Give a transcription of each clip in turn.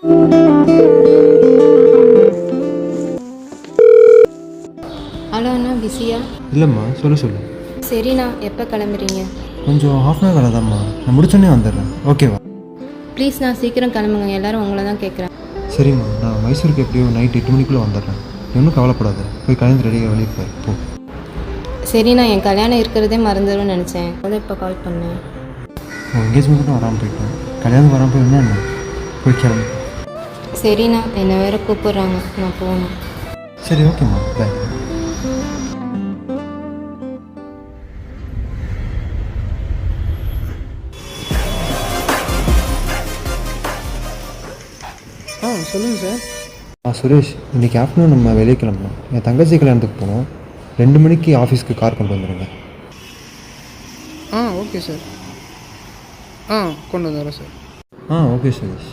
Hello அண்ணா, பிஸியா? இல்லைம்மா, சொல்லு. சரிண்ணா, எப்போ கிளம்புறீங்க? கொஞ்சம் ஹாஃப் அன் ஹவர் தான்ம்மா, நான் முடிச்சோன்னே வந்துடுறேன். ஓகேவா? ப்ளீஸ்ண்ணா, சீக்கிரம் கிளம்புங்க, எல்லோரும் உங்களை தான் கேட்குறேன். சரிம்மா, நான் மைசூருக்கு எப்படியோ நைட் 8 மணிக்குள்ளே வந்துடுறேன். ஒன்றும் கவலைப்படாத, போய் கல்யாணம் ரெடியாக வெளியே போய் போ. சரிண்ணா, என் கல்யாணம் இருக்கிறதே மறந்துடும்னு நினச்சேன். அதான் இப்போ கால் பண்ணேன். உன் எங்கேஜ்மெண்ட் மட்டும் வராமல் போயிட்டேன், கல்யாணம் வராமல் போய் என்ன போய் கிளம்பு. சரிண்ணா, என்னை வேறு கூப்பிட்றாங்க, நான் போகணும். சரி, ஓகேம்மா, பாய். சொல்லுங்கள் சார். சுரேஷ், இன்றைக்கி ஆஃப்டர்நூன் நம்ம வெளியே கிளம்பலாம். என் தங்கச்சி கல்யாணத்துக்கு போனோம். 2 மணிக்கு ஆஃபீஸ்க்கு கார் கொண்டு வந்துடுங்க. Okay sir. கொண்டு வந்துடுறேன் சார். ஓகே சுரேஷ்.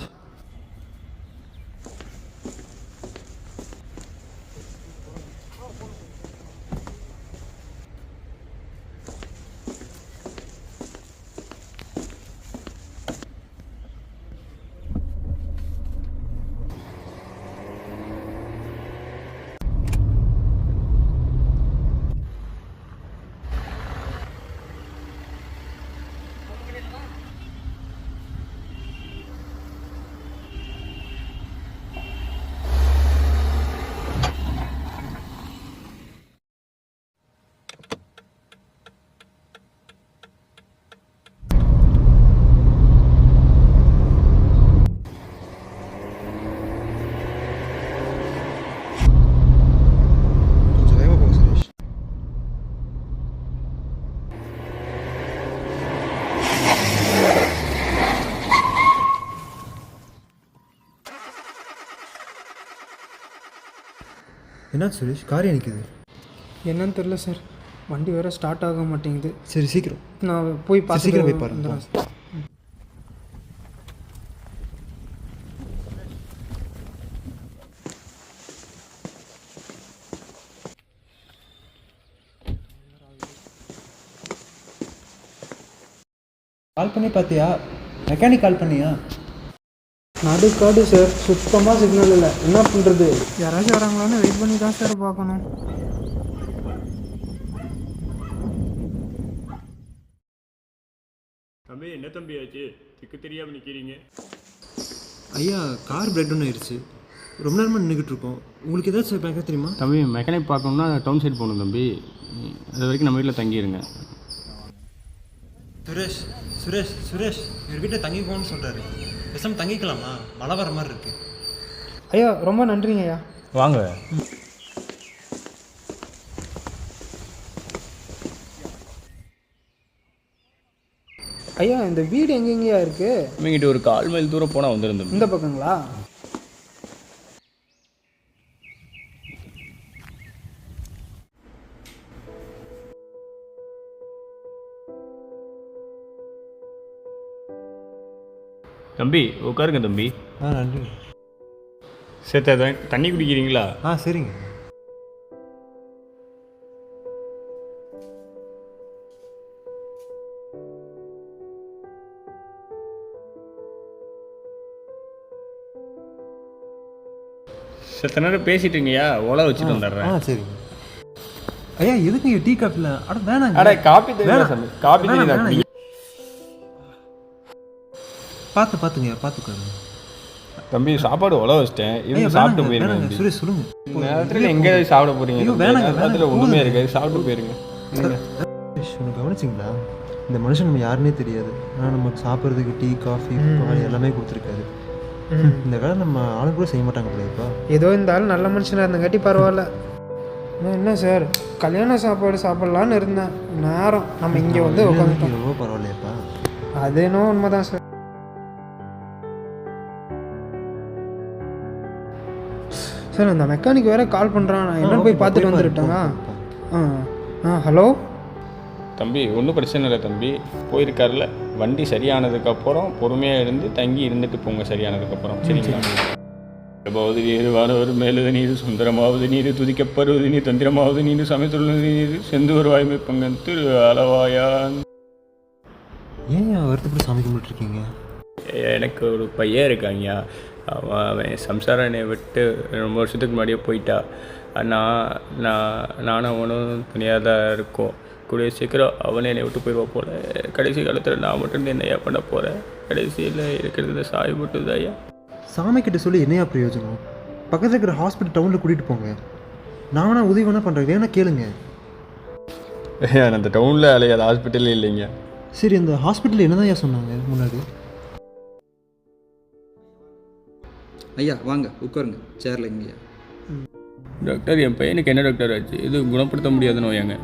என்ன சுரேஷ், கார் நிற்குது? என்னன்னு தெரில சார், வண்டி வேறு ஸ்டார்ட் ஆக மாட்டேங்குது. சரி, சீக்கிரம் நான் போய் பார்த்து சீக்கிரம் போய் பாருங்க. கால் பண்ணி பார்த்தியா? மெக்கானிக் கால் பண்ணியா? நடுக்காடு சார், சுத்தமாக சிக்னல் இல்லை. என்ன பண்ணுறது? யாராச்சும் வராங்களான்னு வெயிட் பண்ணி தான் சார் பார்க்கணும். தம்பி, என்ன தம்பி ஆச்சு? திக்கு தெரியாமல் நிற்கிறீங்க. ஐயா, கார் பிரெட் ஒன்று ஆயிடுச்சு. ரொம்ப நேரமாக நின்றுக்கிட்டு இருக்கோம். உங்களுக்கு ஏதாச்சும் பேக்க தெரியுமா? தம்பி, மெக்கானிக் பார்க்கணும்னா டவுன் சைடு போகணும் தம்பி. அது வரைக்கும் நம்ம வீட்டில் தங்கிடுங்க. சுரேஷ் சுரேஷ் சுரேஷ் எங்கள் வீட்டில் தங்கிக்கோன்னு சொல்கிறாரு. பேசாமல் தங்கிக்கலாமா? மழை வர மாதிரி இருக்குது. ஐயா, ரொம்ப நன்றிங்க ஐயா. வாங்க. ஐயா, இந்த வீடு எங்கெங்கேயா இருக்குது? இவங்கிட்ட ஒரு 1/4 மைல் தூரம் போனால் வந்துருந்தோம். இந்த பக்கங்களா? தம்பி, உட்காருங்க தம்பி. நன்றி. சேர்த்த தண்ணி குடிக்கிறீங்களா? சரிங்க. செத்த நேரம் பேசிட்டுங்கய்யா, ஓலை வச்சுட்டு வந்துடுறேன். சரிங்க. ஐயா, எதுக்கு டீ காஃபில? வேணாங்க. காப்பி தேவை. காப்பி தேவை. பார்த்துங்க, பார்த்துக்கோங்க. தம்பி, சாப்பாடு உழ வச்சிட்டேன். இது சாப்பிட்டு போயிருங்க. சுரேஷ், சொல்லுங்க. நேரத்தில் எங்கே சாப்பிட போறீங்க? நேரத்தில் ஒன்றுமே இருக்காது, சாப்பிட்டு போயிருங்க. ஒன்று கவனிச்சிங்களா? இந்த மனுஷன் நம்ம யாருன்னே தெரியாது, ஆனால் நமக்கு சாப்பிட்றதுக்கு டீ, காஃபி, பால் எல்லாமே கொடுத்துருக்காரு. இந்த வேலை நம்ம ஆளு கூட செய்ய மாட்டாங்க போலப்பா. ஏதோ இந்த ஆள் நல்ல மனுஷனாக இருந்தங்காட்டி பரவாயில்ல. என்ன சார், கல்யாண சாப்பாடு சாப்பிட்லான்னு இருந்தேன். நேரம் நம்ம இங்கே வந்து உட்காந்துட்டோம். எவ்வளோ பரவாயில்லையாப்பா? அது என்னவோ உண்மைதான் சார். சார், அந்த மெக்கானிக் வேறு கால் பண்ணுறான். நான் என்ன போய் பார்த்துட்டு வந்துருட்டேங்க. ஹலோ தம்பி, ஒன்றும் பிரச்சனை இல்லை தம்பி. போயிருக்காருல, வண்டி சரியானதுக்கப்புறம் பொறுமையாக இருந்து தங்கி இருந்துட்டு போங்க. சரியானதுக்கப்புறம் சரிங்களா? பவது நீர் வானவர் மேலது நீர் சுந்தரமாவது நீர் துதிக்கப்படுவது நீர் தந்திரமாவது நீர் சமைத்துள்ளது நீர் செந்து ஒரு வாய்மை பங்கன் திரு அளவாயான். ஏன் வருத்தப்பட்டு சாமி கும்பிட்டுருக்கீங்க? எனக்கு ஒரு பையன் இருக்காங்கய்யா. அவன் சம்சாரம் என்னை விட்டு ரொம்ப வருஷத்துக்கு முன்னாடியே போயிட்டா. நானும் அவனும் தனியாக தான் இருக்கோம். கூடிய சீக்கிரம் அவனே என்னை விட்டு போயிடுவா போல. கடைசி காலத்தில் நான் மட்டும் என்னையா பண்ண போகிறேன். கடைசியில் இருக்கிறது சாய் மட்டும் தான் ஐயா. சாமி கிட்ட சொல்லி என்னையா பிரயோஜனம்? பக்கத்தில் இருக்கிற ஹாஸ்பிட்டல் டவுனில் கூட்டிகிட்டு போங்க. நான் வேணா உதவி வேணா பண்ணுறேன், வேணா கேளுங்க. அந்த டவுனில் அலையாத ஹாஸ்பிட்டலே இல்லைங்க. சரி, அந்த ஹாஸ்பிட்டலில் என்னதான் ஐயா சொன்னாங்க முன்னாடி? ஐயா வாங்க உட்காருங்க, சேரில் இங்கேயா. டாக்டர், என் பையனுக்கு என்ன டாக்டர் ஆச்சு? இது குணப்படுத்த முடியாத நோயாங்க.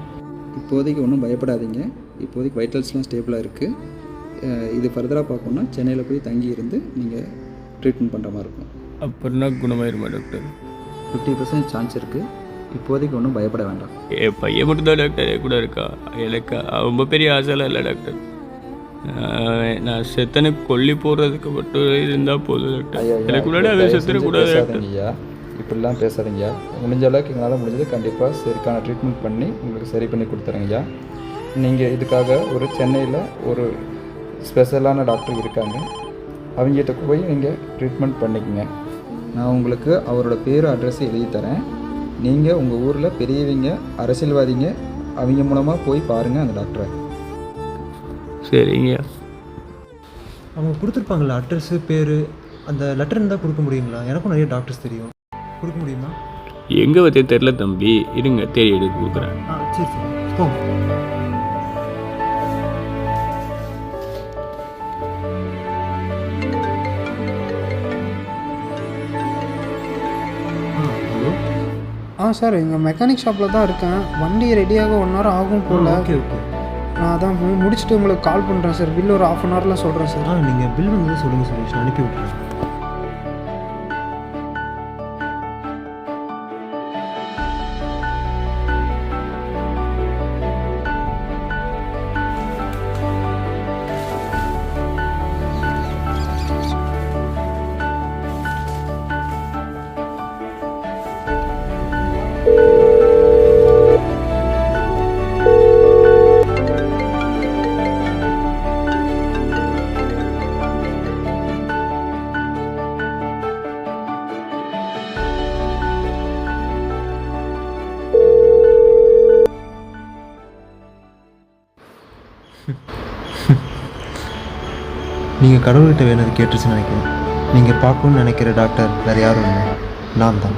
இப்போதைக்கு ஒன்றும் பயப்படாதீங்க. இப்போதைக்கு வைட்டல்ஸ்லாம் ஸ்டேபிளாக இருக்குது. இது ஃபர்தராக பார்க்கணுன்னா சென்னையில் போய் தங்கி இருந்து நீங்கள் ட்ரீட்மெண்ட் பண்ணுற மாதிரி இருக்கும். அப்படின்னா குணமாயிருமா டாக்டர்? 50% சான்ஸ் இருக்குது. இப்போதைக்கு ஒன்றும் பயப்பட வேண்டாம். என் பையன் மட்டும்தான் டாக்டர் என் கூட இருக்கா. எனக்கு ரொம்ப பெரிய ஆசைலாம் இல்லை டாக்டர். நான் செத்தனை கொல்லி போடுறதுக்கு மட்டும் இருந்தால் போதும் டாக்டர். எனக்கு முன்னாடி அவன் செத்துடக்கூடாது டாக்டர். ஐயா இப்படிலாம் பேசாதீங்க. முடிஞ்ச அளவுக்கு எங்களால் முடிஞ்சது கண்டிப்பாக சரிக்கான ட்ரீட்மெண்ட் பண்ணி உங்களுக்கு சரி பண்ணி கொடுத்துறேங்க ஐயா. நீங்கள் இதுக்காக ஒரு சென்னையில் ஒரு ஸ்பெஷலான டாக்டர் இருக்காங்க, அவங்ககிட்ட போய் நீங்கள் ட்ரீட்மெண்ட் பண்ணிக்கங்க. நான் உங்களுக்கு அவரோட பேர் அட்ரஸ் எழுதி தரேன். நீங்கள் உங்கள் ஊரில் பெரியவங்க அரசியல்வாதிங்க அவங்க மூலமாக போய் பாருங்கள் அந்த டாக்டரை. சரிங்க. அவங்க கொடுத்துருப்பாங்களா அட்ரஸ்ஸு, பேர், அந்த லெட்டர் இருந்தால் கொடுக்க முடியுங்களா? எனக்கும் நிறைய டாக்டர்ஸ் தெரியும், கொடுக்க முடியுமா? எங்கே வச்சே தெரில தம்பி, இருங்க தேடி எடுத்து கொடுக்குறேன். சரி சரி போங்க. ஹலோ. சார் எங்கள் மெக்கானிக் ஷாப்பில் தான் இருக்கேன். வண்டி ரெடியாக 1 hour ஆகும் போல். Okay okay. நான் அதான் முடிச்சுட்டு உங்களுக்கு கால் பண்ணுறேன் சார். பில் ஒரு 1/2 hourல சொல்கிறேன் சார். நீங்கள் பில் வந்து சொல்லுங்கள் சுரேஷ், நான் அனுப்பி விட்றேன். நீங்கள் கடவுள்கிட்ட வேணது கேட்டுருச்சுன்னு நினைக்கிறேன். நீங்கள் பார்க்கணுன்னு நினைக்கிற டாக்டர் வேறு யாரும் இல்லை, நான் தான்.